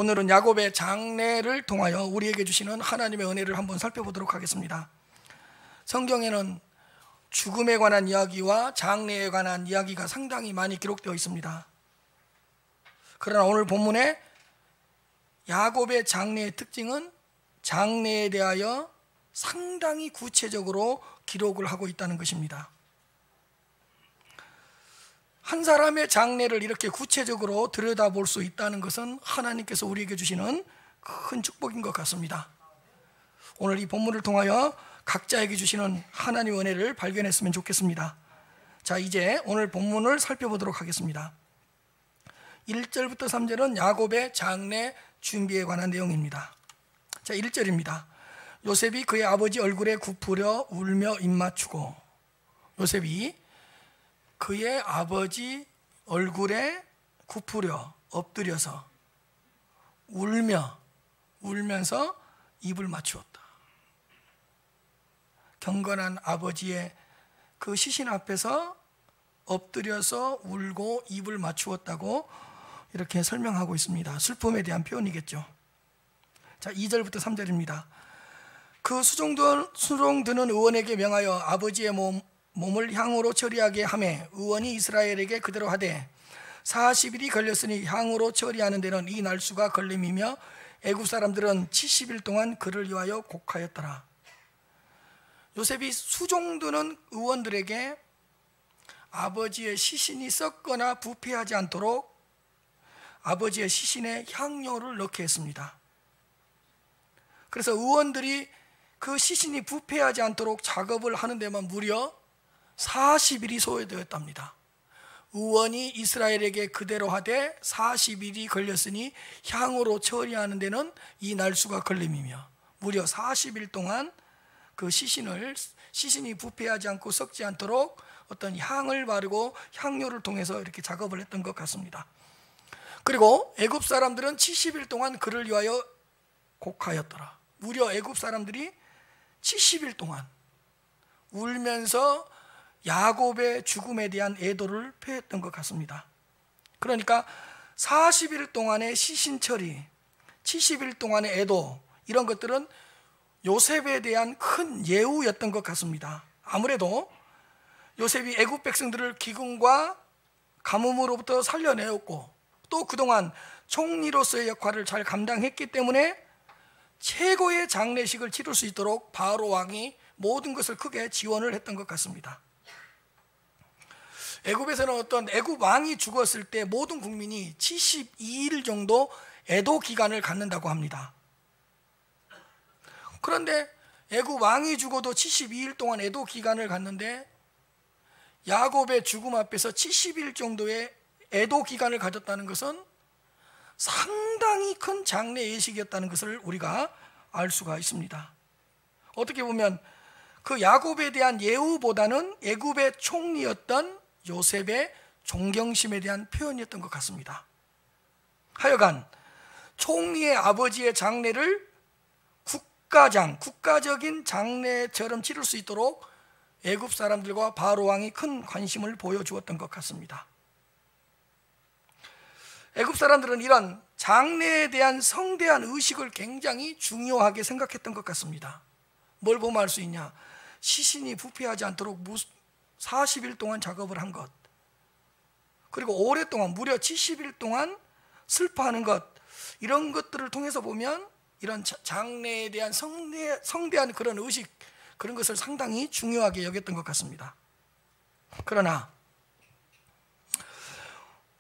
오늘은 야곱의 장래를 통하여 우리에게 주시는 하나님의 은혜를 한번 살펴보도록 하겠습니다. 성경에는 죽음에 관한 이야기와 장래에 관한 이야기가 상당히 많이 기록되어 있습니다. 그러나 오늘 본문에 야곱의 장래의 특징은 장래에 대하여 상당히 구체적으로 기록을 하고 있다는 것입니다. 한 사람의 장래를 이렇게 구체적으로 들여다볼 수 있다는 것은 하나님께서 우리에게 주시는 큰 축복인 것 같습니다. 오늘 이 본문을 통하여 각자에게 주시는 하나님의 은혜를 발견했으면 좋겠습니다. 자, 이제 오늘 본문을 살펴보도록 하겠습니다. 1절부터 3절은 야곱의 장래 준비에 관한 내용입니다. 자, 1절입니다. 요셉이 그의 아버지 얼굴에 굽으려 울며 입맞추고, 요셉이 그의 아버지 얼굴에 굽으려 엎드려서 울면서 입을 맞추었다. 경건한 아버지의 그 시신 앞에서 엎드려서 울고 입을 맞추었다고 이렇게 설명하고 있습니다. 슬픔에 대한 표현이겠죠. 자, 2절부터 3절입니다. 그 수종드는 의원에게 명하여 아버지의 몸을 향으로 처리하게 하매 의원이 이스라엘에게 그대로 하되 40일이 걸렸으니 향으로 처리하는 데는 이 날수가 걸림이며 애굽 사람들은 70일 동안 그를 위하여 곡하였더라. 요셉이 수종드는 의원들에게 아버지의 시신이 썩거나 부패하지 않도록 아버지의 시신에 향료를 넣게 했습니다. 그래서 의원들이 그 시신이 부패하지 않도록 작업을 하는 데만 무려 40일이 소요되었답니다. 의원이 이스라엘에게 그대로 하되 40일이 걸렸으니 향으로 처리하는 데는 이 날수가 걸림이며 무려 40일 동안 그 시신이 부패하지 않고 썩지 않도록 어떤 향을 바르고 향료를 통해서 이렇게 작업을 했던 것 같습니다. 그리고 애굽 사람들은 70일 동안 그를 위하여 곡하였더라. 무려 애굽 사람들이 70일 동안 울면서 야곱의 죽음에 대한 애도를 표했던 것 같습니다. 그러니까 40일 동안의 시신 처리, 70일 동안의 애도, 이런 것들은 요셉에 대한 큰 예우였던 것 같습니다. 아무래도 요셉이 애굽 백성들을 기근과 가뭄으로부터 살려내었고 또 그동안 총리로서의 역할을 잘 감당했기 때문에 최고의 장례식을 치를 수 있도록 바로 왕이 모든 것을 크게 지원을 했던 것 같습니다. 애굽에서는 어떤 애굽 왕이 죽었을 때 모든 국민이 72일 정도 애도 기간을 갖는다고 합니다. 그런데 애굽 왕이 죽어도 72일 동안 애도 기간을 갖는데 야곱의 죽음 앞에서 70일 정도의 애도 기간을 가졌다는 것은 상당히 큰 장래 예식이었다는 것을 우리가 알 수가 있습니다. 어떻게 보면 그 야곱에 대한 예우보다는 애굽의 총리였던 요셉의 존경심에 대한 표현이었던 것 같습니다. 하여간 총리의 아버지의 장례를 국가적인 장례처럼 치를 수 있도록 애굽 사람들과 바로 왕이 큰 관심을 보여주었던 것 같습니다. 애굽 사람들은 이런 장례에 대한 성대한 의식을 굉장히 중요하게 생각했던 것 같습니다. 뭘 보면 알 수 있냐? 시신이 부패하지 않도록 40일 동안 작업을 한 것, 그리고 오랫동안 무려 70일 동안 슬퍼하는 것, 이런 것들을 통해서 보면 이런 장례에 대한 성대한 그런 의식, 그런 것을 상당히 중요하게 여겼던 것 같습니다. 그러나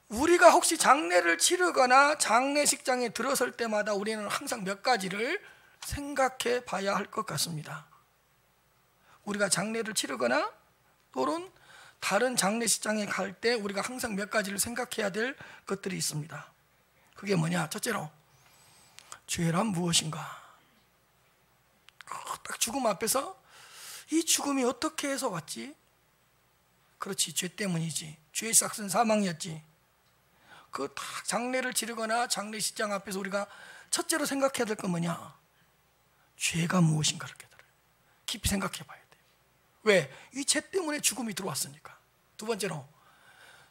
우리가 혹시 장례를 치르거나 장례식장에 들어설 때마다 우리는 항상 몇 가지를 생각해 봐야 할 것 같습니다. 우리가 장례를 치르거나 또는 다른 장례식장에 갈 때 우리가 항상 몇 가지를 생각해야 될 것들이 있습니다. 그게 뭐냐? 첫째로, 죄란 무엇인가? 딱 죽음 앞에서 이 죽음이 어떻게 해서 왔지? 그렇지, 죄 때문이지. 죄의 싹은 사망이었지. 그 딱 장례를 치르거나 장례식장 앞에서 우리가 첫째로 생각해야 될 건 뭐냐? 죄가 무엇인가를 깊이 생각해 봐야 돼요. 왜? 이 죄 때문에 죽음이 들어왔으니까. 두 번째로,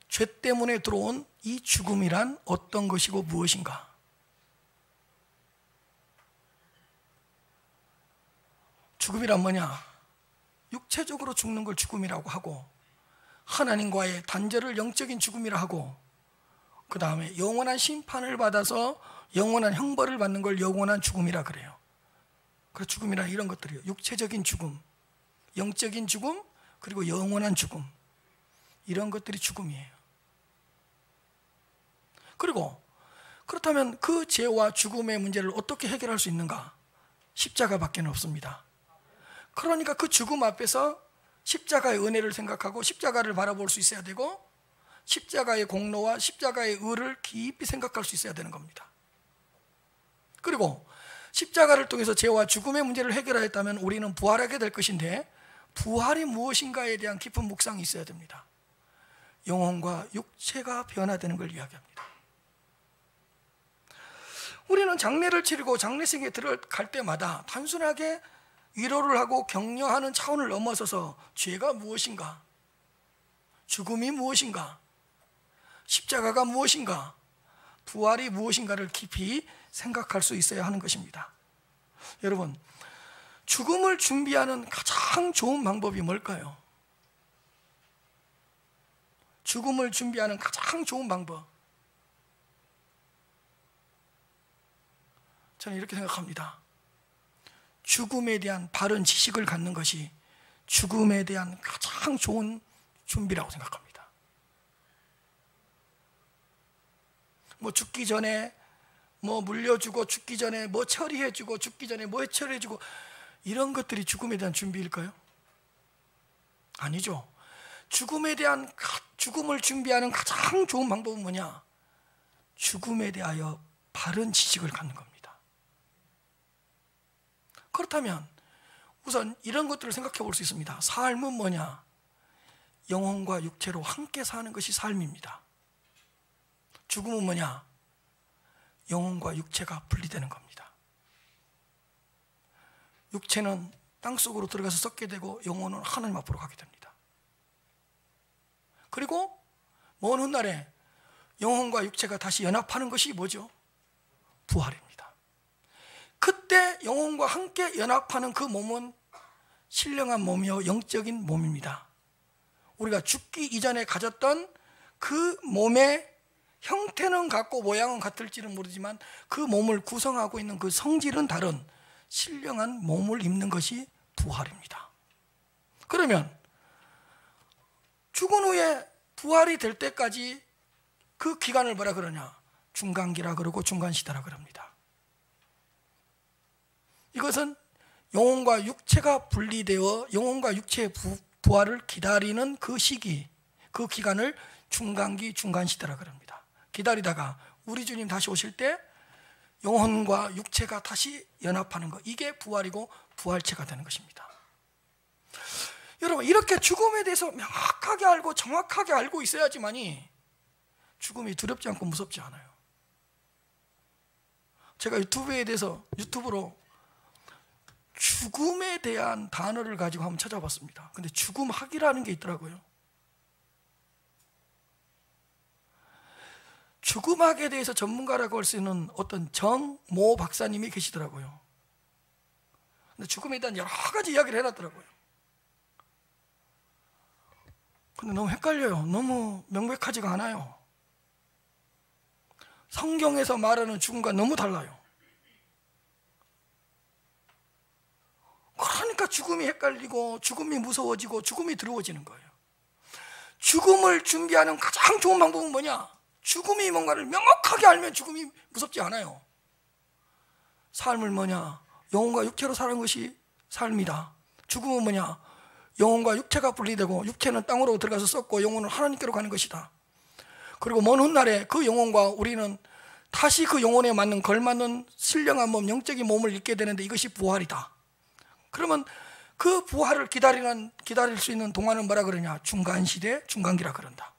죄 때문에 들어온 이 죽음이란 어떤 것이고 무엇인가? 죽음이란 뭐냐? 육체적으로 죽는 걸 죽음이라고 하고, 하나님과의 단절을 영적인 죽음이라 하고, 그 다음에 영원한 심판을 받아서 영원한 형벌을 받는 걸 영원한 죽음이라 그래요. 그 죽음이란 이런 것들이요. 육체적인 죽음, 영적인 죽음, 그리고 영원한 죽음. 이런 것들이 죽음이에요. 그리고 그렇다면 그 죄와 죽음의 문제를 어떻게 해결할 수 있는가? 십자가밖에 없습니다. 그러니까 그 죽음 앞에서 십자가의 은혜를 생각하고 십자가를 바라볼 수 있어야 되고, 십자가의 공로와 십자가의 의를 깊이 생각할 수 있어야 되는 겁니다. 그리고 십자가를 통해서 죄와 죽음의 문제를 해결하였다면 우리는 부활하게 될 것인데, 부활이 무엇인가에 대한 깊은 묵상이 있어야 됩니다. 영혼과 육체가 변화되는 걸 이야기합니다. 우리는 장례를 치르고 장례식에 들어갈 때마다 단순하게 위로를 하고 격려하는 차원을 넘어서서 죄가 무엇인가, 죽음이 무엇인가, 십자가가 무엇인가, 부활이 무엇인가를 깊이 생각할 수 있어야 하는 것입니다. 여러분, 죽음을 준비하는 가장 좋은 방법이 뭘까요? 죽음을 준비하는 가장 좋은 방법, 저는 이렇게 생각합니다. 죽음에 대한 바른 지식을 갖는 것이 죽음에 대한 가장 좋은 준비라고 생각합니다. 뭐 죽기 전에 뭐 물려주고, 죽기 전에 뭐 처리해주고, 죽기 전에 뭐 처리해주고, 이런 것들이 죽음에 대한 준비일까요? 아니죠. 죽음을 준비하는 가장 좋은 방법은 뭐냐? 죽음에 대하여 바른 지식을 갖는 겁니다. 그렇다면 우선 이런 것들을 생각해 볼 수 있습니다. 삶은 뭐냐? 영혼과 육체로 함께 사는 것이 삶입니다. 죽음은 뭐냐? 영혼과 육체가 분리되는 겁니다. 육체는 땅속으로 들어가서 썩게 되고, 영혼은 하나님 앞으로 가게 됩니다. 그리고 먼 훗날에 영혼과 육체가 다시 연합하는 것이 뭐죠? 부활입니다. 그때 영혼과 함께 연합하는 그 몸은 신령한 몸이요 영적인 몸입니다. 우리가 죽기 이전에 가졌던 그 몸의 형태는 같고 모양은 같을지는 모르지만 그 몸을 구성하고 있는 그 성질은 다른 신령한 몸을 입는 것이 부활입니다. 그러면 죽은 후에 부활이 될 때까지 그 기간을 뭐라 그러냐? 중간기라 그러고 중간시대라 그럽니다. 이것은 영혼과 육체가 분리되어 영혼과 육체의 부활을 기다리는 그 시기, 그 기간을 중간기, 중간시대라 그럽니다. 기다리다가 우리 주님 다시 오실 때 영혼과 육체가 다시 연합하는 것, 이게 부활이고 부활체가 되는 것입니다. 여러분, 이렇게 죽음에 대해서 명확하게 알고 정확하게 알고 있어야지만이 죽음이 두렵지 않고 무섭지 않아요. 제가 유튜브로 죽음에 대한 단어를 가지고 한번 찾아봤습니다. 근데 죽음학이라는 게 있더라고요. 죽음학에 대해서 전문가라고 할 수 있는 어떤 정모 박사님이 계시더라고요. 근데 죽음에 대한 여러 가지 이야기를 해놨더라고요. 근데 너무 헷갈려요. 너무 명백하지가 않아요. 성경에서 말하는 죽음과 너무 달라요. 그러니까 죽음이 헷갈리고 죽음이 무서워지고 죽음이 두려워지는 거예요. 죽음을 준비하는 가장 좋은 방법은 뭐냐? 죽음이 뭔가를 명확하게 알면 죽음이 무섭지 않아요. 삶을 뭐냐? 영혼과 육체로 사는 것이 삶이다. 죽음은 뭐냐? 영혼과 육체가 분리되고 육체는 땅으로 들어가서 썩고 영혼은 하나님께로 가는 것이다. 그리고 먼 훗날에 그 영혼과 우리는 다시 그 영혼에 맞는 걸맞는 신령한 몸, 영적인 몸을 입게 되는데 이것이 부활이다. 그러면 그 부활을 기다릴 수 있는 동안은 뭐라 그러냐? 중간시대, 중간기라 그런다.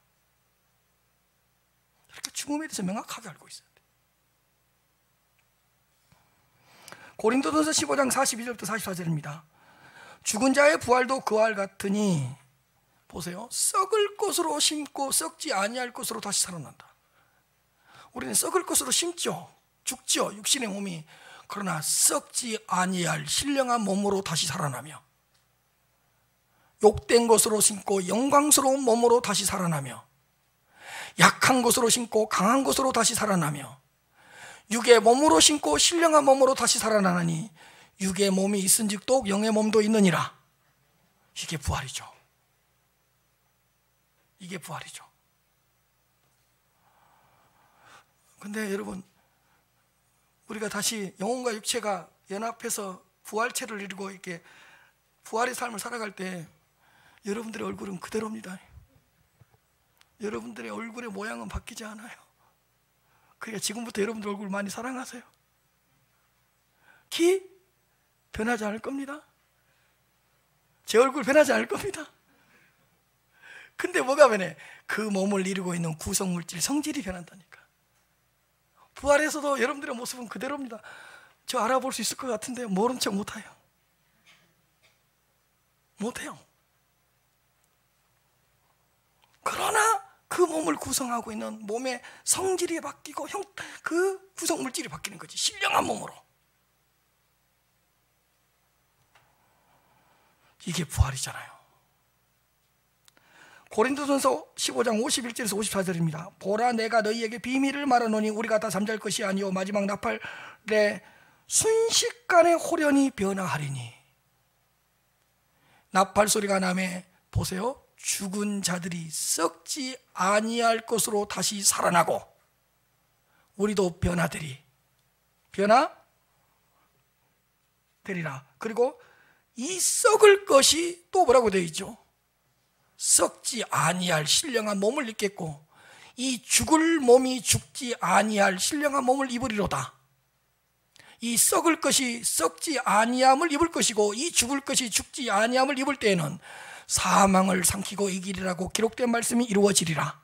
이렇게 죽음에 대해서 명확하게 알고 있어야 돼. 고린도전서 15장 42절부터 44절입니다. 죽은 자의 부활도 그와 같으니, 보세요, 썩을 것으로 심고 썩지 아니할 것으로 다시 살아난다. 우리는 썩을 것으로 심죠. 죽죠. 육신의 몸이. 그러나 썩지 아니할 신령한 몸으로 다시 살아나며, 욕된 것으로 신고 영광스러운 몸으로 다시 살아나며, 약한 것으로 신고 강한 것으로 다시 살아나며, 육의 몸으로 신고 신령한 몸으로 다시 살아나니 육의 몸이 있은즉 영의 몸도 있느니라. 이게 부활이죠. 이게 부활이죠. 근데 여러분, 우리가 다시 영혼과 육체가 연합해서 부활체를 이루고 이렇게 부활의 삶을 살아갈 때 여러분들의 얼굴은 그대로입니다. 여러분들의 얼굴의 모양은 바뀌지 않아요. 그러니까 지금부터 여러분들 얼굴 많이 사랑하세요. 키 변하지 않을 겁니다. 제 얼굴 변하지 않을 겁니다. 근데 뭐가 변해? 그 몸을 이루고 있는 구성물질, 성질이 변한다니까. 부활에서도 여러분들의 모습은 그대로입니다. 저 알아볼 수 있을 것 같은데 모른 척 못해요. 못해요. 그러나 그 몸을 구성하고 있는 몸의 성질이 바뀌고 그 구성물질이 바뀌는 거지. 신령한 몸으로. 이게 부활이잖아요. 고린도전서 15장 51절에서 54절입니다. 보라, 내가 너희에게 비밀을 말하노니 우리가 다 잠잘 것이 아니요 마지막 나팔에 순식간에 호련히 변화하리니. 나팔 소리가 나매 보세요, 죽은 자들이 썩지 아니할 것으로 다시 살아나고 우리도 변화되리라. 그리고 이 썩을 것이 또 뭐라고 되어 있죠? 썩지 아니할 신령한 몸을 입겠고 이 죽을 몸이 죽지 아니할 신령한 몸을 입으리로다. 이 썩을 것이 썩지 아니함을 입을 것이고 이 죽을 것이 죽지 아니함을 입을 때에는 사망을 삼키고 이기리라고 기록된 말씀이 이루어지리라.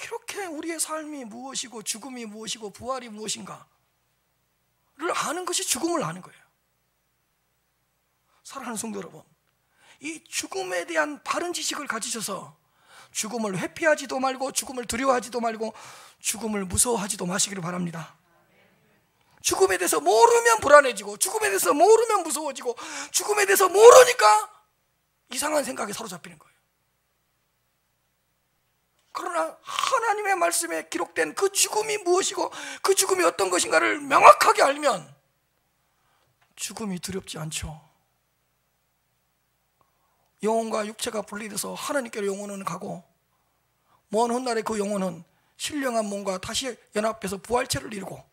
이렇게 우리의 삶이 무엇이고 죽음이 무엇이고 부활이 무엇인가를 아는 것이 죽음을 아는 거예요. 사랑하는 성도 여러분, 이 죽음에 대한 바른 지식을 가지셔서 죽음을 회피하지도 말고 죽음을 두려워하지도 말고 죽음을 무서워하지도 마시기를 바랍니다. 죽음에 대해서 모르면 불안해지고 죽음에 대해서 모르면 무서워지고 죽음에 대해서 모르니까 이상한 생각에 사로잡히는 거예요. 그러나 하나님의 말씀에 기록된 그 죽음이 무엇이고 그 죽음이 어떤 것인가를 명확하게 알면 죽음이 두렵지 않죠. 영혼과 육체가 분리돼서 하나님께로 영혼은 가고 먼 훗날에 그 영혼은 신령한 몸과 다시 연합해서 부활체를 이루고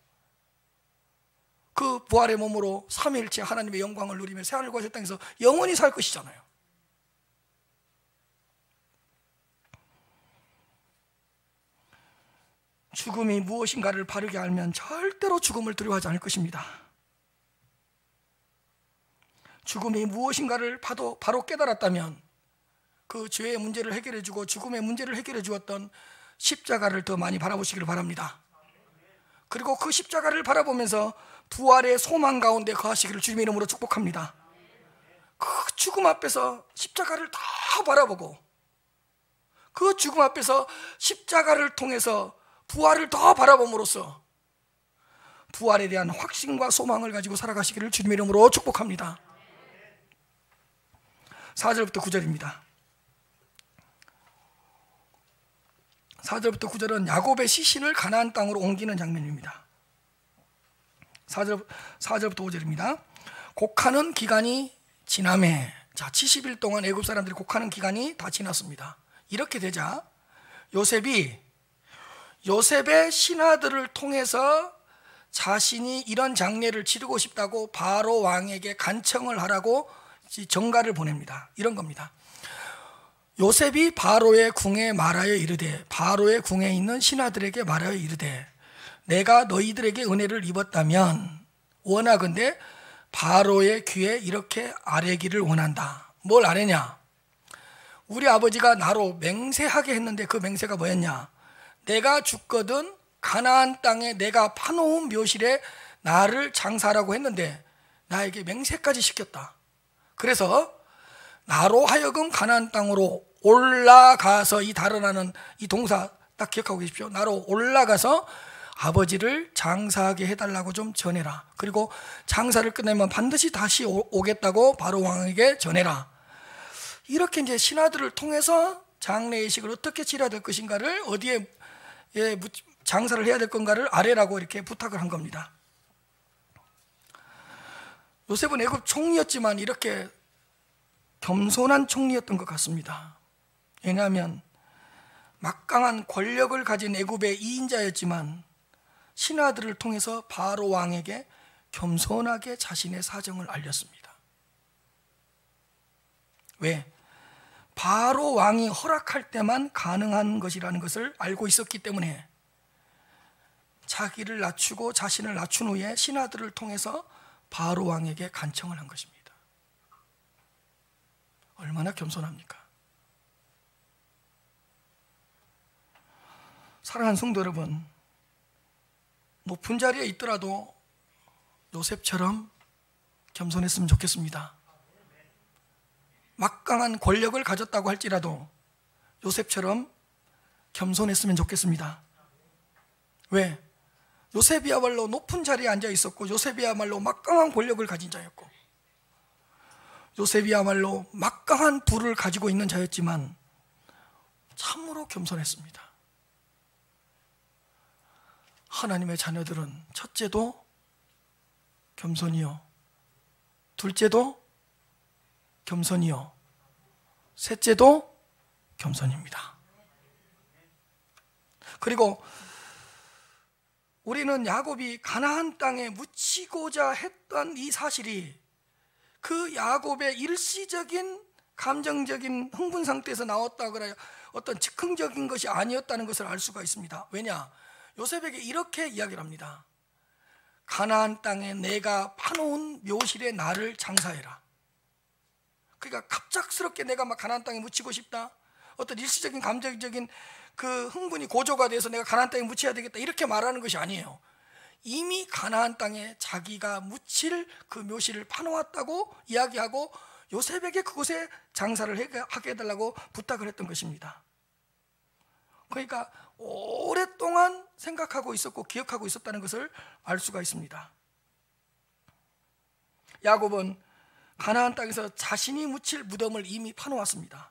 그 부활의 몸으로 삼위일체 하나님의 영광을 누리며 새하늘과 새 땅에서 영원히 살 것이잖아요. 죽음이 무엇인가를 바르게 알면 절대로 죽음을 두려워하지 않을 것입니다. 죽음이 무엇인가를 바로 깨달았다면 그 죄의 문제를 해결해주고 죽음의 문제를 해결해주었던 십자가를 더 많이 바라보시기를 바랍니다. 그리고 그 십자가를 바라보면서 부활의 소망 가운데 거하시기를 주님의 이름으로 축복합니다. 그 죽음 앞에서 십자가를 다 바라보고 그 죽음 앞에서 십자가를 통해서 부활을 더 바라봄으로써 부활에 대한 확신과 소망을 가지고 살아가시기를 주님의 이름으로 축복합니다. 4절부터 9절입니다. 4절부터 9절은 야곱의 시신을 가나안 땅으로 옮기는 장면입니다. 4절부터 5절입니다. 곡하는 기간이 지나매, 자 70일 동안 애굽 사람들이 곡하는 기간이 다 지났습니다. 이렇게 되자 요셉의 신하들을 통해서 자신이 이런 장례를 치르고 싶다고 바로 왕에게 간청을 하라고 전가를 보냅니다. 이런 겁니다. 요셉이 바로의 궁에 말하여 이르되, 바로의 궁에 있는 신하들에게 말하여 이르되, 내가 너희들에게 은혜를 입었다면 원하건대 바로의 귀에 이렇게 아뢰기를 원한다. 뭘 아뢰냐? 우리 아버지가 나로 맹세하게 했는데 그 맹세가 뭐였냐? 내가 죽거든 가나안 땅에 내가 파놓은 묘실에 나를 장사하라고 했는데 나에게 맹세까지 시켰다. 그래서 나로 하여금 가나안 땅으로 올라가서, 이 달아나는 이 동사 딱 기억하고 계십시오. 나로 올라가서 아버지를 장사하게 해달라고 좀 전해라. 그리고 장사를 끝내면 반드시 다시 오겠다고 바로 왕에게 전해라. 이렇게 이제 신하들을 통해서 장례의식을 어떻게 치러야 될 것인가를, 어디에 장사를 해야 될 건가를 아뢰라고 이렇게 부탁을 한 겁니다. 요셉은 애굽 총리였지만 이렇게 겸손한 총리였던 것 같습니다. 왜냐하면 막강한 권력을 가진 애굽의 2인자였지만 신하들을 통해서 바로 왕에게 겸손하게 자신의 사정을 알렸습니다. 왜? 바로 왕이 허락할 때만 가능한 것이라는 것을 알고 있었기 때문에 자기를 낮추고 자신을 낮춘 후에 신하들을 통해서 바로 왕에게 간청을 한 것입니다. 얼마나 겸손합니까? 사랑하는 성도 여러분, 높은 자리에 있더라도 요셉처럼 겸손했으면 좋겠습니다. 막강한 권력을 가졌다고 할지라도 요셉처럼 겸손했으면 좋겠습니다. 왜? 요셉이야말로 높은 자리에 앉아 있었고, 요셉이야말로 막강한 권력을 가진 자였고, 요셉이야말로 막강한 부를 가지고 있는 자였지만 참으로 겸손했습니다. 하나님의 자녀들은 첫째도 겸손이요, 둘째도 겸손이요, 셋째도 겸손입니다. 그리고 우리는 야곱이 가나안 땅에 묻히고자 했던 이 사실이 그 야곱의 일시적인 감정적인 흥분 상태에서 나왔다 그래야 어떤 즉흥적인 것이 아니었다는 것을 알 수가 있습니다. 왜냐? 요셉에게 이렇게 이야기를 합니다. 가나안 땅에 내가 파놓은 묘실에 나를 장사해라. 그러니까 갑작스럽게 내가 막 가나안 땅에 묻히고 싶다, 어떤 일시적인 감정적인 그 흥분이 고조가 돼서 내가 가나안 땅에 묻혀야 되겠다, 이렇게 말하는 것이 아니에요. 이미 가나안 땅에 자기가 묻힐 그 묘실을 파놓았다고 이야기하고 요셉에게 그곳에 장사를 하게 해달라고 부탁을 했던 것입니다. 그러니까 오랫동안 생각하고 있었고 기억하고 있었다는 것을 알 수가 있습니다. 야곱은 가나안 땅에서 자신이 묻힐 무덤을 이미 파놓았습니다.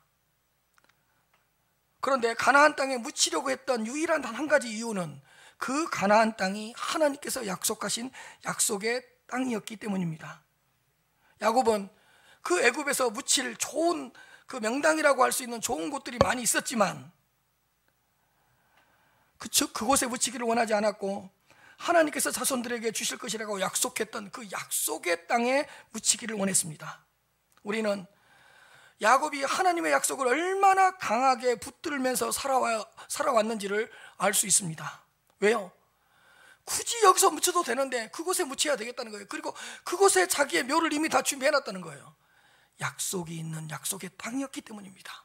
그런데 가나안 땅에 묻히려고 했던 유일한 단 한 가지 이유는 그 가나안 땅이 하나님께서 약속하신 약속의 땅이었기 때문입니다. 야곱은 그 애굽에서 묻힐 좋은 그 명당이라고 할 수 있는 좋은 곳들이 많이 있었지만 그곳에 묻히기를 원하지 않았고, 하나님께서 자손들에게 주실 것이라고 약속했던 그 약속의 땅에 묻히기를 원했습니다. 우리는 야곱이 하나님의 약속을 얼마나 강하게 붙들면서 살아왔는지를 알 수 있습니다. 왜요? 굳이 여기서 묻혀도 되는데 그곳에 묻혀야 되겠다는 거예요. 그리고 그곳에 자기의 묘를 이미 다 준비해놨다는 거예요. 약속이 있는 약속의 땅이었기 때문입니다.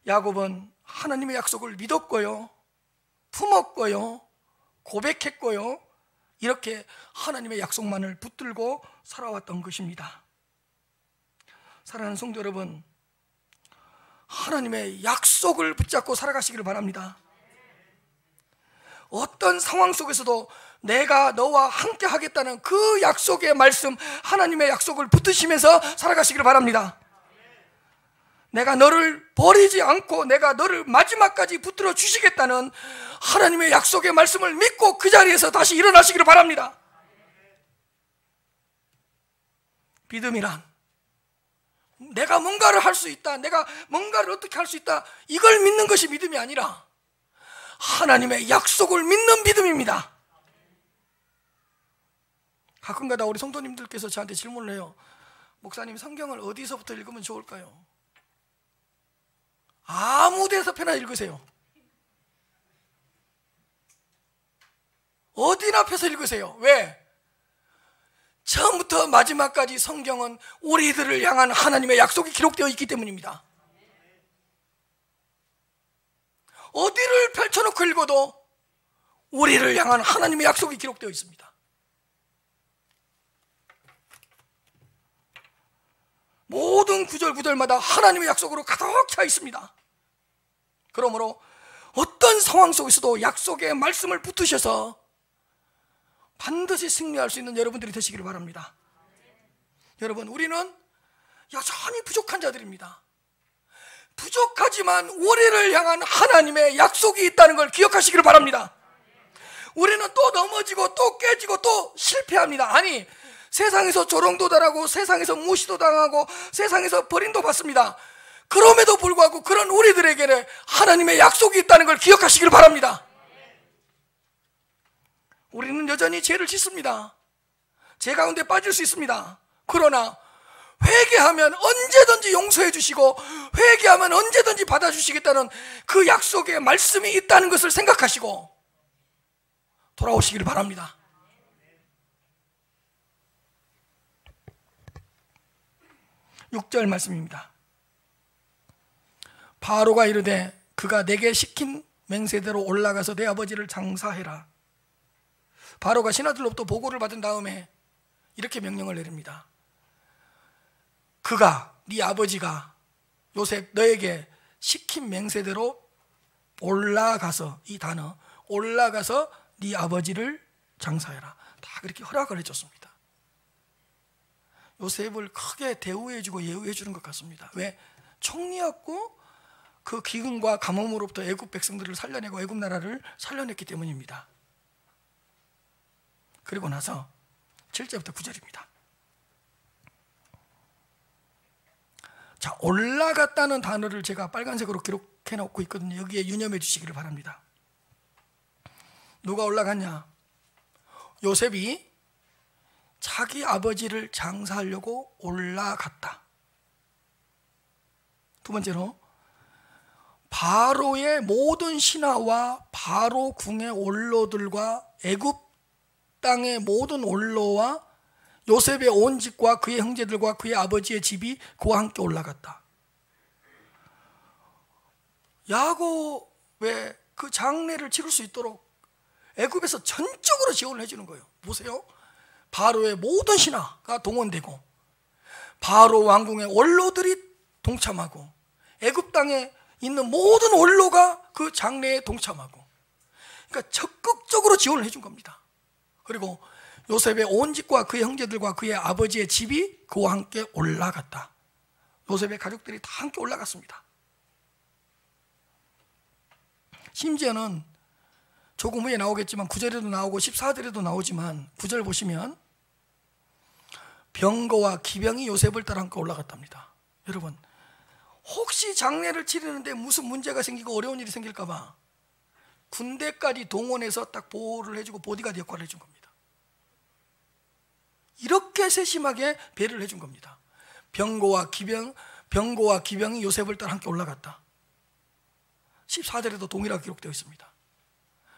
야곱은 하나님의 약속을 믿었고요, 품었고요, 고백했고요, 이렇게 하나님의 약속만을 붙들고 살아왔던 것입니다. 사랑하는 성도 여러분, 하나님의 약속을 붙잡고 살아가시기를 바랍니다. 어떤 상황 속에서도 내가 너와 함께 하겠다는 그 약속의 말씀, 하나님의 약속을 붙드시면서 살아가시기를 바랍니다. 내가 너를 버리지 않고 내가 너를 마지막까지 붙들어 주시겠다는 하나님의 약속의 말씀을 믿고 그 자리에서 다시 일어나시기를 바랍니다. 믿음이란 내가 뭔가를 할 수 있다, 내가 뭔가를 어떻게 할 수 있다, 이걸 믿는 것이 믿음이 아니라 하나님의 약속을 믿는 믿음입니다. 가끔가다 우리 성도님들께서 저한테 질문을 해요. 목사님, 성경을 어디서부터 읽으면 좋을까요? 아무 데서 편하게 읽으세요. 어디나 펴서 읽으세요. 왜? 처음부터 마지막까지 성경은 우리들을 향한 하나님의 약속이 기록되어 있기 때문입니다. 어디를 펼쳐놓고 읽어도 우리를 향한 하나님의 약속이 기록되어 있습니다. 모든 구절구절마다 하나님의 약속으로 가득 차 있습니다. 그러므로 어떤 어떤 상황 속에서도 약속의 말씀을 붙드셔서 반드시 승리할 수 있는 여러분들이 되시기를 바랍니다. 여러분, 우리는 여전히 부족한 자들입니다. 부족하지만 우리를 향한 하나님의 약속이 있다는 걸 기억하시기를 바랍니다. 우리는 또 넘어지고 또 깨지고 또 실패합니다. 아니, 세상에서 조롱도 당하고 세상에서 무시도 당하고 세상에서 버림도 받습니다. 그럼에도 불구하고 그런 우리들에게는 하나님의 약속이 있다는 걸 기억하시기를 바랍니다. 우리는 여전히 죄를 짓습니다. 죄 가운데 빠질 수 있습니다. 그러나 회개하면 언제든지 용서해 주시고 회개하면 언제든지 받아주시겠다는 그 약속의 말씀이 있다는 것을 생각하시고 돌아오시기를 바랍니다. 육 절 말씀입니다. 바로가 이르되 그가 내게 시킨 맹세대로 올라가서 내 아버지를 장사해라. 바로가 신하들로부터 보고를 받은 다음에 이렇게 명령을 내립니다. 그가, 네 아버지가 요셉 너에게 시킨 맹세대로 올라가서, 이 단어 올라가서 네 아버지를 장사해라. 다 그렇게 허락을 해줬습니다. 요셉을 크게 대우해주고 예우해주는 것 같습니다. 왜? 총리였고 그 기근과 가뭄으로부터 애굽 백성들을 살려내고 애굽 나라를 살려냈기 때문입니다. 그리고 나서 7절부터 9절입니다. 자, 올라갔다는 단어를 제가 빨간색으로 기록해 놓고 있거든요. 여기에 유념해 주시기를 바랍니다. 누가 올라갔냐? 요셉이 자기 아버지를 장사하려고 올라갔다. 두 번째로 바로의 모든 신하와 바로 궁의 원로들과 애굽 땅의 모든 원로와 요셉의 온 집과 그의 형제들과 그의 아버지의 집이 그와 함께 올라갔다. 야곱의 그 장례를 치를 수 있도록 애굽에서 전적으로 지원을 해주는 거예요. 보세요. 바로의 모든 신하가 동원되고 바로 왕궁의 원로들이 동참하고 애굽 땅에 있는 모든 원로가 그 장례에 동참하고, 그러니까 적극적으로 지원을 해준 겁니다. 그리고 요셉의 온 집과 그의 형제들과 그의 아버지의 집이 그와 함께 올라갔다. 요셉의 가족들이 다 함께 올라갔습니다. 심지어는 조금 후에 나오겠지만 9절에도 나오고 14절에도 나오지만 9절 보시면 병거와 기병이 요셉을 따라 함께 올라갔답니다. 여러분, 혹시 장례를 치르는데 무슨 문제가 생기고 어려운 일이 생길까 봐 군대까지 동원해서 딱 보호를 해주고 보디가드 역할을 해준 겁니다. 이렇게 세심하게 배를 해준 겁니다. 병거와 기병이 요셉을 따라 함께 올라갔다. 14절에도 동일하게 기록되어 있습니다.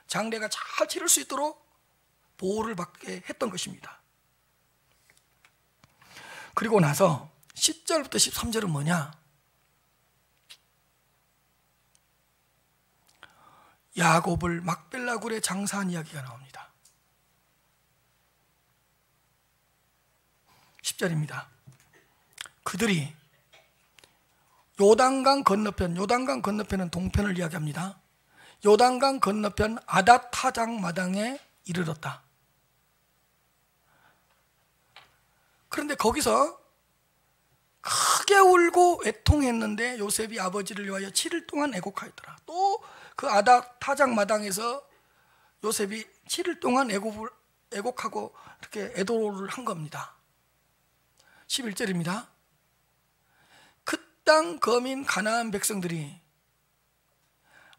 장례가 잘 치를 수 있도록 보호를 받게 했던 것입니다. 그리고 나서 10절부터 13절은 뭐냐? 야곱을 막벨라 굴에 장사한 이야기가 나옵니다. 10절입니다. 그들이 요단강 건너편은 동편을 이야기합니다. 요단강 건너편 아닷타장 마당에 이르렀다. 그런데 거기서 크게 울고 애통했는데 요셉이 아버지를 위하여 7일 동안 애곡하였더라. 또 그 아닷타장 마당에서 요셉이 7일 동안 애곡하고 이렇게 애도를 한 겁니다. 11절입니다. 그 땅 거민 가나안 백성들이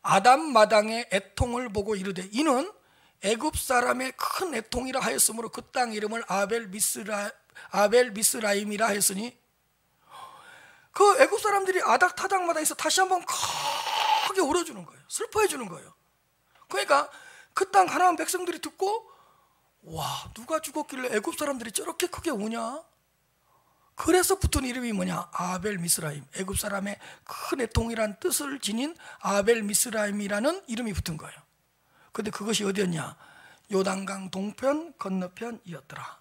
아담 마당의 애통을 보고 이르되 이는 애굽 사람의 큰 애통이라 하였으므로 그 땅 이름을 아벨 미스라임이라 하였으니, 그 애굽 사람들이 아닥타닥 마당에서 다시 한번 크게 울어주는 거예요. 슬퍼해 주는 거예요. 그러니까 그 땅 가나안 백성들이 듣고, 와, 누가 죽었길래 애굽 사람들이 저렇게 크게 우냐? 그래서 붙은 이름이 뭐냐? 아벨 미스라임. 애굽 사람의 큰 애통이란 뜻을 지닌 아벨 미스라임이라는 이름이 붙은 거예요. 근데 그것이 어디였냐? 요단강 동편 건너편이었더라.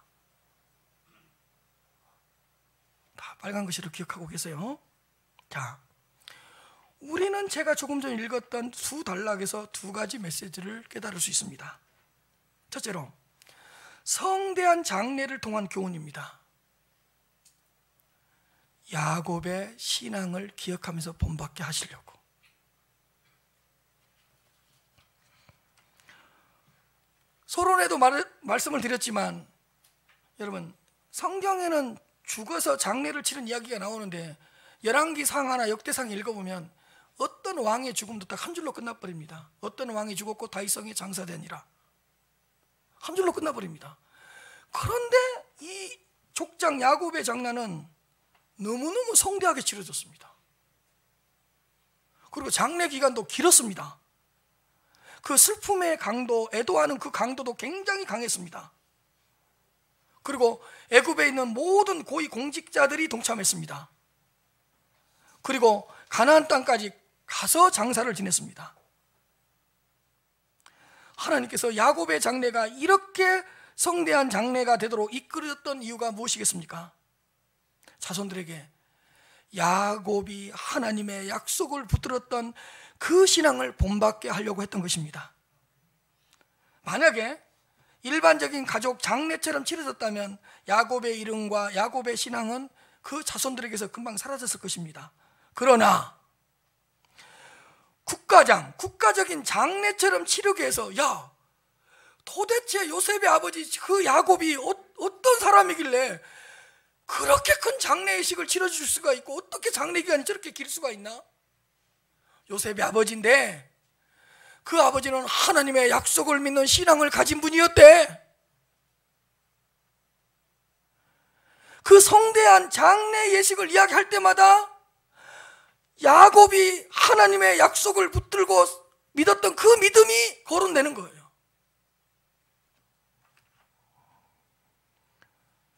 다 빨간 글씨로 기억하고 계세요. 자, 우리는 제가 조금 전에 읽었던 두 단락에서 두 가지 메시지를 깨달을 수 있습니다. 첫째로, 성대한 장례를 통한 교훈입니다. 야곱의 신앙을 기억하면서 본받게 하시려고. 서론에도 말씀을 드렸지만, 여러분, 성경에는 죽어서 장례를 치른 이야기가 나오는데 열왕기상하나 역대상 읽어보면 어떤 왕의 죽음도 딱 한 줄로 끝나버립니다. 어떤 왕이 죽었고 다윗성에 장사되니라, 한 줄로 끝나버립니다. 그런데 이 족장 야곱의 장난은 너무너무 성대하게 치러졌습니다. 그리고 장례 기간도 길었습니다. 그 슬픔의 강도, 애도하는 그 강도도 굉장히 강했습니다. 그리고 애굽에 있는 모든 고위 공직자들이 동참했습니다. 그리고 가나안 땅까지 가서 장사를 지냈습니다. 하나님께서 야곱의 장례가 이렇게 성대한 장례가 되도록 이끌었던 이유가 무엇이겠습니까? 자손들에게 야곱이 하나님의 약속을 붙들었던 그 신앙을 본받게 하려고 했던 것입니다. 만약에 일반적인 가족 장례처럼 치러졌다면 야곱의 이름과 야곱의 신앙은 그 자손들에게서 금방 사라졌을 것입니다. 그러나 국가적인 장례처럼 치르게 해서, 야, 도대체 요셉의 아버지 그 야곱이 어떤 사람이길래 그렇게 큰 장례의식을 치러줄 수가 있고 어떻게 장례기간이 저렇게 길 수가 있나? 요셉의 아버지인데 그 아버지는 하나님의 약속을 믿는 신앙을 가진 분이었대. 그 성대한 장례 예식을 이야기할 때마다 야곱이 하나님의 약속을 붙들고 믿었던 그 믿음이 거론되는 거예요.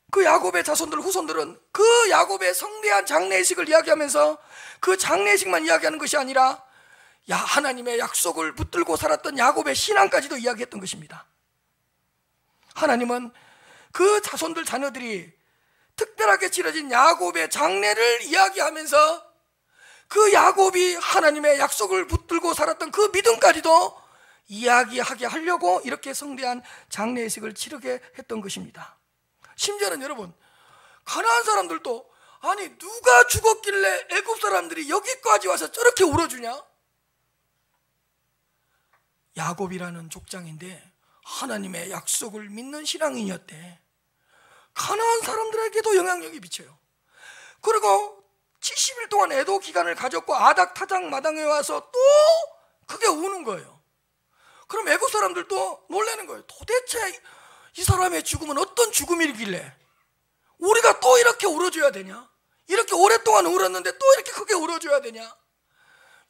그 야곱의 자손들, 후손들은 그 야곱의 성대한 장례식을 이야기하면서 그 장례식만 이야기하는 것이 아니라 하나님의 약속을 붙들고 살았던 야곱의 신앙까지도 이야기했던 것입니다. 하나님은 그 자손들, 자녀들이 특별하게 치러진 야곱의 장례를 이야기하면서 그 야곱이 하나님의 약속을 붙들고 살았던 그 믿음까지도 이야기하게 하려고 이렇게 성대한 장례식을 치르게 했던 것입니다. 심지어는 여러분, 가나안 사람들도, 아니 누가 죽었길래 애굽 사람들이 여기까지 와서 저렇게 울어주냐? 야곱이라는 족장인데 하나님의 약속을 믿는 신앙인이었대. 가나안 사람들에게도 영향력이 미쳐요. 그리고 70일 동안 애도 기간을 가졌고 아닥 타작 마당에 와서 또 크게 우는 거예요. 그럼 애굽 사람들도 놀라는 거예요. 도대체 이 사람의 죽음은 어떤 죽음이길래 우리가 또 이렇게 울어줘야 되냐? 이렇게 오랫동안 울었는데 또 이렇게 크게 울어줘야 되냐?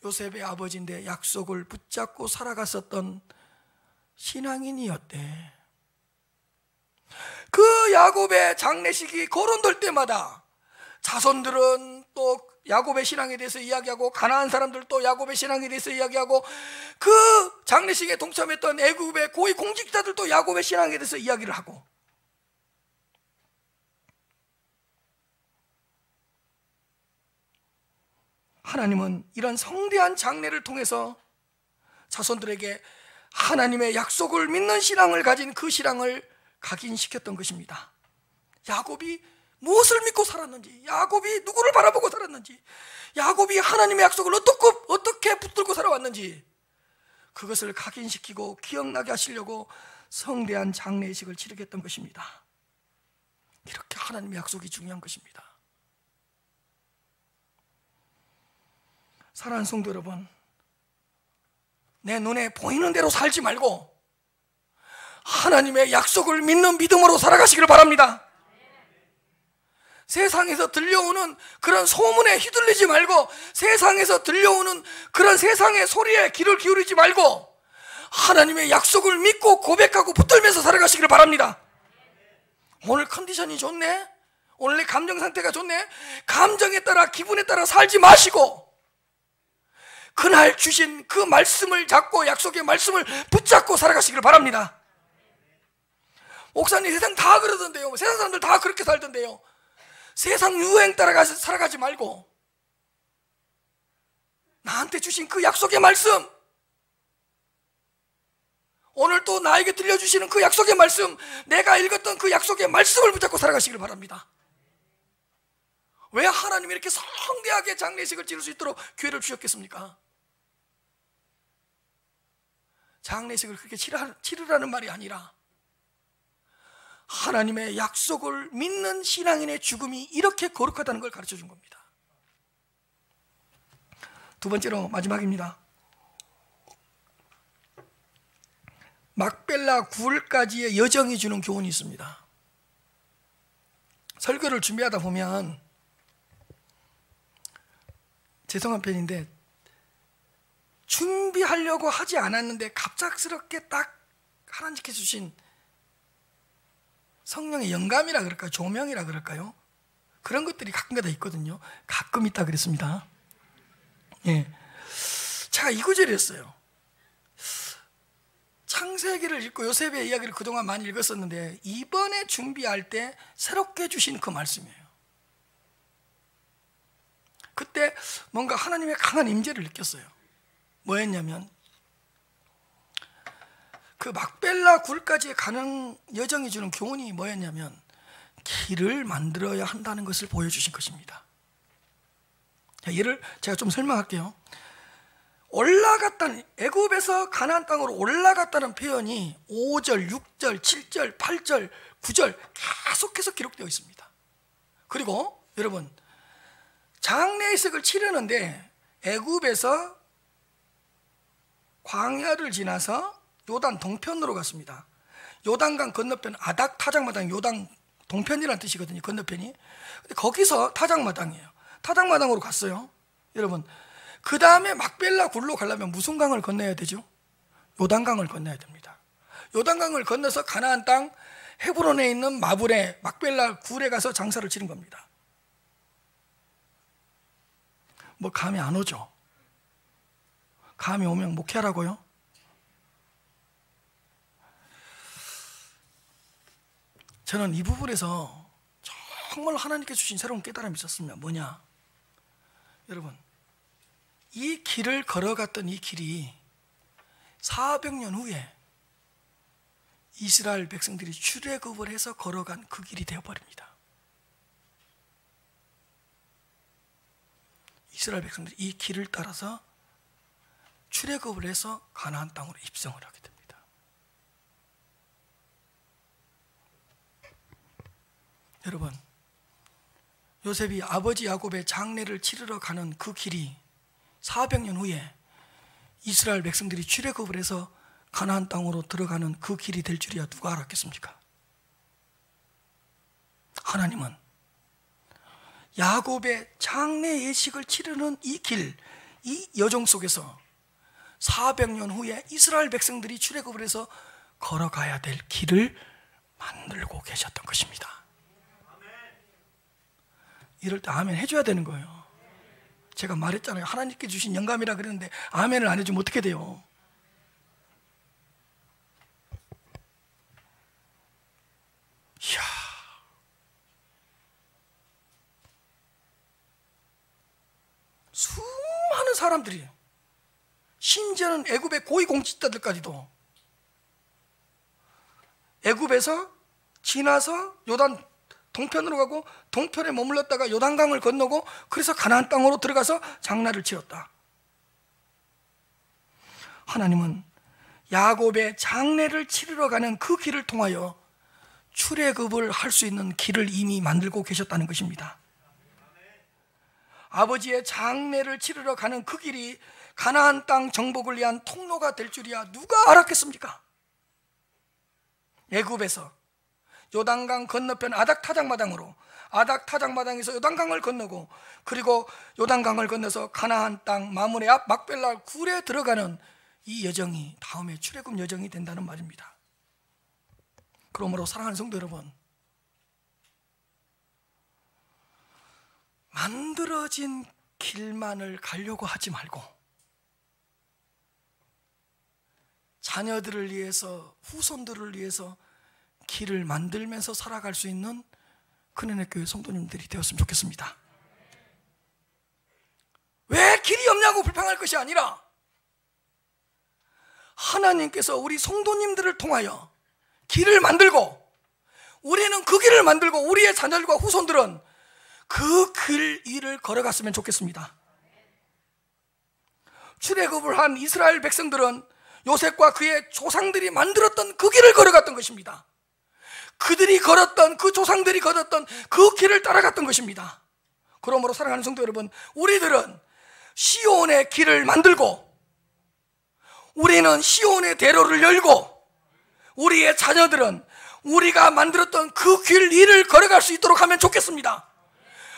요셉의 아버지인데 약속을 붙잡고 살아갔었던 신앙인이었대. 그 야곱의 장례식이 거론될 때마다 자손들은 또 야곱의 신앙에 대해서 이야기하고 가나안 사람들도 야곱의 신앙에 대해서 이야기하고 그 장례식에 동참했던 애굽의 고위 공직자들도 야곱의 신앙에 대해서 이야기를 하고, 하나님은 이런 성대한 장례를 통해서 자손들에게 하나님의 약속을 믿는 신앙을 가진 그 신앙을 각인시켰던 것입니다. 야곱이 무엇을 믿고 살았는지, 야곱이 누구를 바라보고 살았는지, 야곱이 하나님의 약속을 어떻게 붙들고 살아왔는지, 그것을 각인시키고 기억나게 하시려고 성대한 장례식을 치르게 했던 것입니다. 이렇게 하나님의 약속이 중요한 것입니다. 사랑하는 성도 여러분, 내 눈에 보이는 대로 살지 말고 하나님의 약속을 믿는 믿음으로 살아가시기를 바랍니다. 세상에서 들려오는 그런 소문에 휘둘리지 말고, 세상에서 들려오는 그런 세상의 소리에 귀를 기울이지 말고 하나님의 약속을 믿고 고백하고 붙들면서 살아가시기를 바랍니다. 오늘 컨디션이 좋네, 오늘 내 감정 상태가 좋네, 감정에 따라 기분에 따라 살지 마시고 그날 주신 그 말씀을 잡고 약속의 말씀을 붙잡고 살아가시기를 바랍니다. 목사님, 세상 다 그러던데요, 세상 사람들 다 그렇게 살던데요. 세상 유행 따라가서 살아가지 말고 나한테 주신 그 약속의 말씀, 오늘 또 나에게 들려주시는 그 약속의 말씀, 내가 읽었던 그 약속의 말씀을 붙잡고 살아가시길 바랍니다. 왜 하나님이 이렇게 성대하게 장례식을 치를 수 있도록 기회를 주셨겠습니까? 장례식을 그렇게 치르라는 말이 아니라 하나님의 약속을 믿는 신앙인의 죽음이 이렇게 거룩하다는 걸 가르쳐 준 겁니다. 두 번째로 마지막입니다. 막벨라 굴까지의 여정이 주는 교훈이 있습니다. 설교를 준비하다 보면, 죄송한 편인데 준비하려고 하지 않았는데 갑작스럽게 딱 하나님께 주신 성령의 영감이라 그럴까요? 조명이라 그럴까요? 그런 것들이 가끔가다 있거든요. 가끔 있다 그랬습니다. 예. 제가 이 구절이었어요. 창세기를 읽고 요셉의 이야기를 그동안 많이 읽었었는데 이번에 준비할 때 새롭게 주신 그 말씀이에요. 그때 뭔가 하나님의 강한 임재를 느꼈어요. 뭐였냐면, 그 막벨라 굴까지 가는 여정이 주는 교훈이 뭐였냐면, 길을 만들어야 한다는 것을 보여주신 것입니다. 얘를 제가 좀 설명할게요. 올라갔다는, 애굽에서 가나안 땅으로 올라갔다는 표현이 5절, 6절, 7절, 8절, 9절 계속해서 기록되어 있습니다. 그리고 여러분, 장례식을 치르는데 애굽에서 광야를 지나서 요단 동편으로 갔습니다. 요단강 건너편, 아닥 타작마당, 요단 동편이라는 뜻이거든요. 건너편이. 근데 거기서 타작마당이에요. 타작마당으로 갔어요. 여러분, 그 다음에 막벨라 굴로 가려면 무슨 강을 건너야 되죠? 요단강을 건너야 됩니다. 요단강을 건너서 가나안 땅 헤브론에 있는 마불에, 막벨라 굴에 가서 장사를 치른 겁니다. 뭐 감이 안 오죠? 감이 오면 목회하라고요? 저는 이 부분에서 정말 하나님께 주신 새로운 깨달음이 있었습니다. 뭐냐? 여러분, 이 길을 걸어갔던 이 길이 400년 후에 이스라엘 백성들이 출애굽을 해서 걸어간 그 길이 되어버립니다. 이스라엘 백성들이 이 길을 따라서 출애굽을 해서 가나안 땅으로 입성을 하게 됩니다. 여러분, 요셉이 아버지 야곱의 장례를 치르러 가는 그 길이 400년 후에 이스라엘 백성들이 출애굽을 해서 가나안 땅으로 들어가는 그 길이 될 줄이야 누가 알았겠습니까? 하나님은 야곱의 장례 예식을 치르는 이 길, 이 여정 속에서 400년 후에 이스라엘 백성들이 출애굽을 해서 걸어가야 될 길을 만들고 계셨던 것입니다. 이럴 때 아멘 해줘야 되는 거예요. 제가 말했잖아요. 하나님께 주신 영감이라 그랬는데 아멘을 안 해주면 어떻게 돼요? 이야, 수많은 사람들이, 심지어는 애굽의 고위공직자들까지도 애굽에서 지나서 요단 동편으로 가고 동편에 머물렀다가 요단강을 건너고 그래서 가나안 땅으로 들어가서 장날을 치렀다. 하나님은 야곱의 장례를 치르러 가는 그 길을 통하여 출애굽을 할 수 있는 길을 이미 만들고 계셨다는 것입니다. 아버지의 장례를 치르러 가는 그 길이 가나안 땅 정복을 위한 통로가 될 줄이야 누가 알았겠습니까? 애굽에서 요단강 건너편 아닥 타작마당으로, 아닥 타작마당에서 요단강을 건너고, 그리고 요단강을 건너서 가나안 땅 마므네 앞 막벨라 굴에 들어가는 이 여정이 다음에 출애굽 여정이 된다는 말입니다. 그러므로 사랑하는 성도 여러분, 만들어진 길만을 가려고 하지 말고 자녀들을 위해서, 후손들을 위해서 길을 만들면서 살아갈 수 있는 큰은혜 교회 성도님들이 되었으면 좋겠습니다. 왜 길이 없냐고 불평할 것이 아니라 하나님께서 우리 성도님들을 통하여 길을 만들고, 우리는 그 길을 만들고 우리의 자녀들과 후손들은 그 길 위를 걸어갔으면 좋겠습니다. 출애굽을 한 이스라엘 백성들은 요셉과 그의 조상들이 만들었던 그 길을 걸어갔던 것입니다. 그들이 걸었던, 그 조상들이 걸었던 그 길을 따라갔던 것입니다. 그러므로 사랑하는 성도 여러분, 우리들은 시온의 길을 만들고, 우리는 시온의 대로를 열고, 우리의 자녀들은 우리가 만들었던 그 길 위를 걸어갈 수 있도록 하면 좋겠습니다.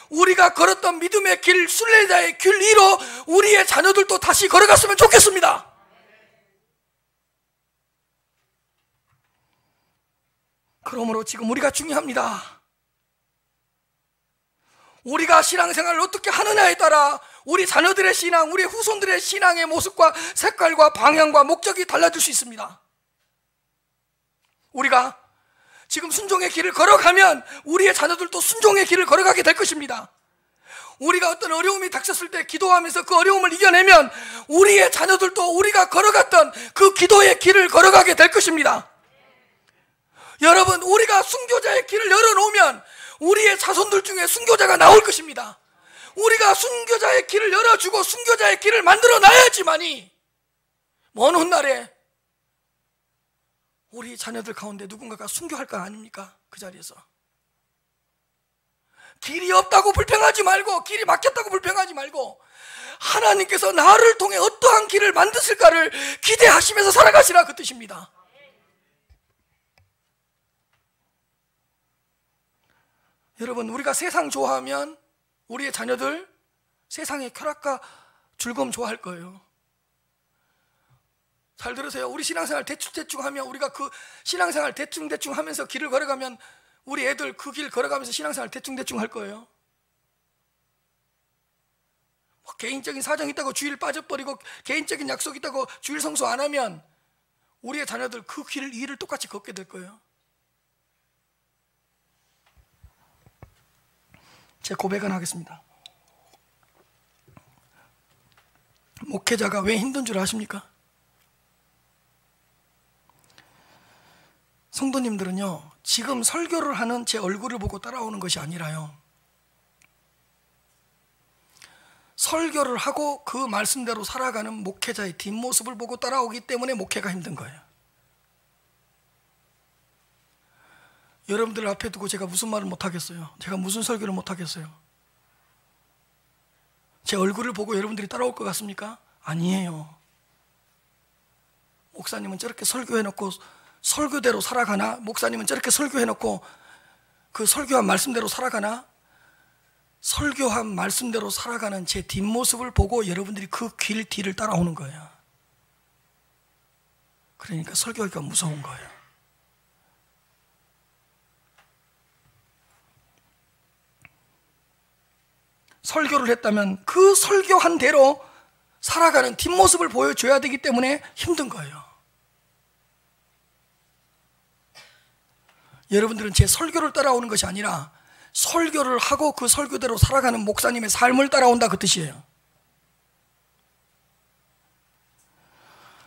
우리가 걸었던 믿음의 길, 순례자의 길 위로 우리의 자녀들도 다시 걸어갔으면 좋겠습니다. 그러므로 지금 우리가 중요합니다. 우리가 신앙생활을 어떻게 하느냐에 따라 우리 자녀들의 신앙, 우리 후손들의 신앙의 모습과 색깔과 방향과 목적이 달라질 수 있습니다. 우리가 지금 순종의 길을 걸어가면 우리의 자녀들도 순종의 길을 걸어가게 될 것입니다. 우리가 어떤 어려움이 닥쳤을 때 기도하면서 그 어려움을 이겨내면 우리의 자녀들도 우리가 걸어갔던 그 기도의 길을 걸어가게 될 것입니다. 여러분, 우리가 순교자의 길을 열어놓으면 우리의 자손들 중에 순교자가 나올 것입니다. 우리가 순교자의 길을 열어주고 순교자의 길을 만들어놔야지만이 먼 훗날에 우리 자녀들 가운데 누군가가 순교할 거 아닙니까? 그 자리에서. 길이 없다고 불평하지 말고, 길이 막혔다고 불평하지 말고, 하나님께서 나를 통해 어떠한 길을 만드실까를 기대하시면서 살아가시라, 그 뜻입니다. 여러분, 우리가 세상 좋아하면 우리의 자녀들 세상의 쾌락과 즐거움 좋아할 거예요. 잘 들으세요. 우리 신앙생활 대충대충 하면, 우리가 그 신앙생활 대충대충 하면서 길을 걸어가면 우리 애들 그 길 걸어가면서 신앙생활 대충대충 할 거예요. 뭐 개인적인 사정이 있다고 주일 빠져버리고 개인적인 약속이 있다고 주일 성수 안 하면 우리의 자녀들 그 길 위를 똑같이 걷게 될 거예요. 제 고백은 하겠습니다. 목회자가 왜 힘든 줄 아십니까? 성도님들은요, 지금 설교를 하는 제 얼굴을 보고 따라오는 것이 아니라요, 설교를 하고 그 말씀대로 살아가는 목회자의 뒷모습을 보고 따라오기 때문에 목회가 힘든 거예요. 여러분들 앞에 두고 제가 무슨 말을 못하겠어요? 제가 무슨 설교를 못하겠어요? 제 얼굴을 보고 여러분들이 따라올 것 같습니까? 아니에요. 목사님은 저렇게 설교해놓고 설교대로 살아가나? 목사님은 저렇게 설교해놓고 그 설교한 말씀대로 살아가나? 설교한 말씀대로 살아가는 제 뒷모습을 보고 여러분들이 그 길 뒤를 따라오는 거예요. 그러니까 설교하기가 무서운 거예요. 설교를 했다면 그 설교한 대로 살아가는 뒷모습을 보여줘야 되기 때문에 힘든 거예요. 여러분들은 제 설교를 따라오는 것이 아니라 설교를 하고 그 설교대로 살아가는 목사님의 삶을 따라온다, 그 뜻이에요.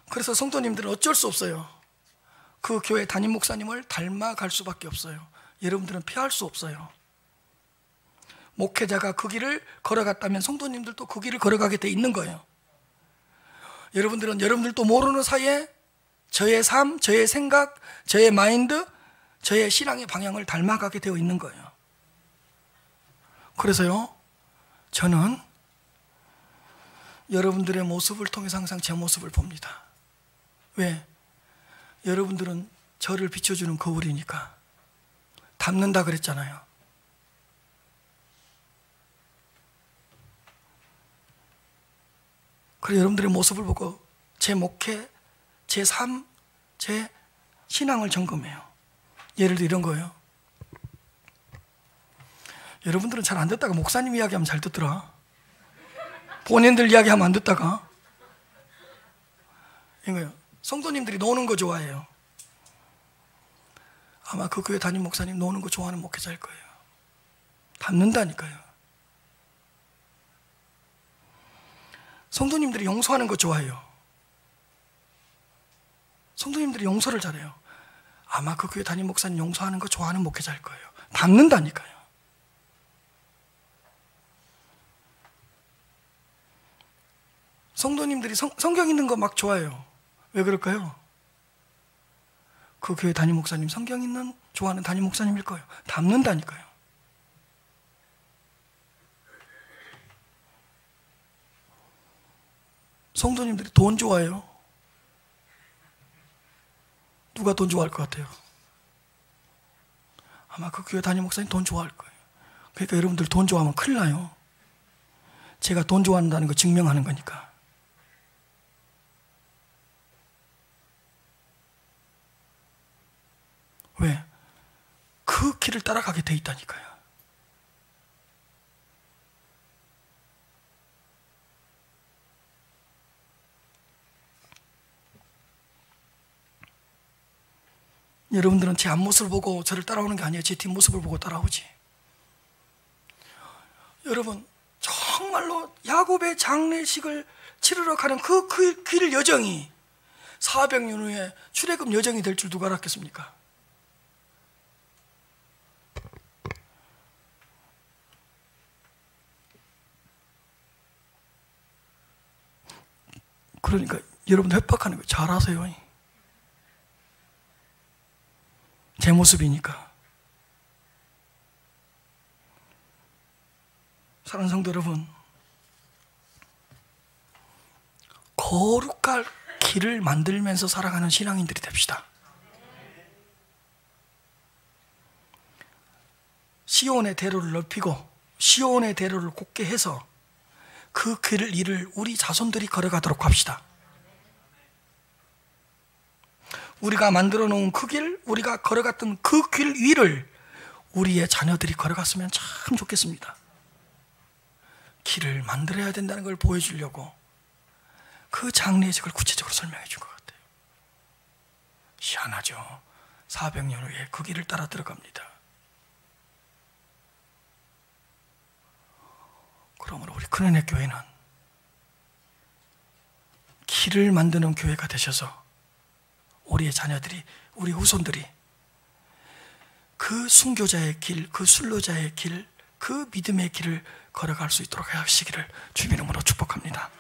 그래서 성도님들은 어쩔 수 없어요. 그 교회 담임 목사님을 닮아갈 수밖에 없어요. 여러분들은 피할 수 없어요. 목회자가 그 길을 걸어갔다면 성도님들도 그 길을 걸어가게 돼 있는 거예요. 여러분들은 여러분들도 모르는 사이에 저의 삶, 저의 생각, 저의 마인드, 저의 신앙의 방향을 닮아가게 되어 있는 거예요. 그래서요, 저는 여러분들의 모습을 통해서 항상 제 모습을 봅니다. 왜? 여러분들은 저를 비춰주는 거울이니까. 닮는다 그랬잖아요. 그래서 여러분들의 모습을 보고 제 목회, 제 삶, 제 신앙을 점검해요. 예를 들어 이런 거예요. 여러분들은 잘 안 듣다가 목사님 이야기하면 잘 듣더라. 본인들 이야기하면 안 듣다가. 이거예요. 성도님들이 노는 거 좋아해요. 아마 그 교회 담임 목사님 노는 거 좋아하는 목회자일 거예요. 닮는다니까요. 성도님들이 용서하는 거 좋아해요. 성도님들이 용서를 잘해요. 아마 그 교회 담임 목사님 용서하는 거 좋아하는 목회자일 거예요. 닮는다니까요. 성도님들이 성경 읽는 거 막 좋아해요. 왜 그럴까요? 그 교회 담임 목사님 성경 읽는 좋아하는 담임 목사님일 거예요. 닮는다니까요. 성도님들이 돈 좋아해요. 누가 돈 좋아할 것 같아요? 아마 그 교회 담임 목사님 돈 좋아할 거예요. 그러니까 여러분들 돈 좋아하면 큰일 나요. 제가 돈 좋아한다는 거 증명하는 거니까. 왜? 그 길을 따라가게 돼 있다니까요. 여러분들은 제 앞모습을 보고 저를 따라오는 게 아니에요. 제 뒷모습을 보고 따라오지. 여러분, 정말로 야곱의 장례식을 치르러 가는 그 길 여정이 400년 후에 출애굽 여정이 될 줄 누가 알았겠습니까? 그러니까 여러분들 협박하는 거 잘하세요. 제 모습이니까. 사랑하는 성도 여러분, 거룩할 길을 만들면서 살아가는 신앙인들이 됩시다. 시온의 대로를 넓히고 시온의 대로를 곧게 해서 그 길을 우리 자손들이 걸어가도록 합시다. 우리가 만들어 놓은 그 길, 우리가 걸어갔던 그 길 위를 우리의 자녀들이 걸어갔으면 참 좋겠습니다. 길을 만들어야 된다는 걸 보여주려고 그 장례식을 구체적으로 설명해 준 것 같아요. 희한하죠. 400년 후에 그 길을 따라 들어갑니다. 그러므로 우리 큰은혜 교회는 길을 만드는 교회가 되셔서 우리의 자녀들이, 우리 후손들이 그 순교자의 길, 그 순로자의 길, 그 믿음의 길을 걸어갈 수 있도록 하시기를 주님의 이름으로 축복합니다.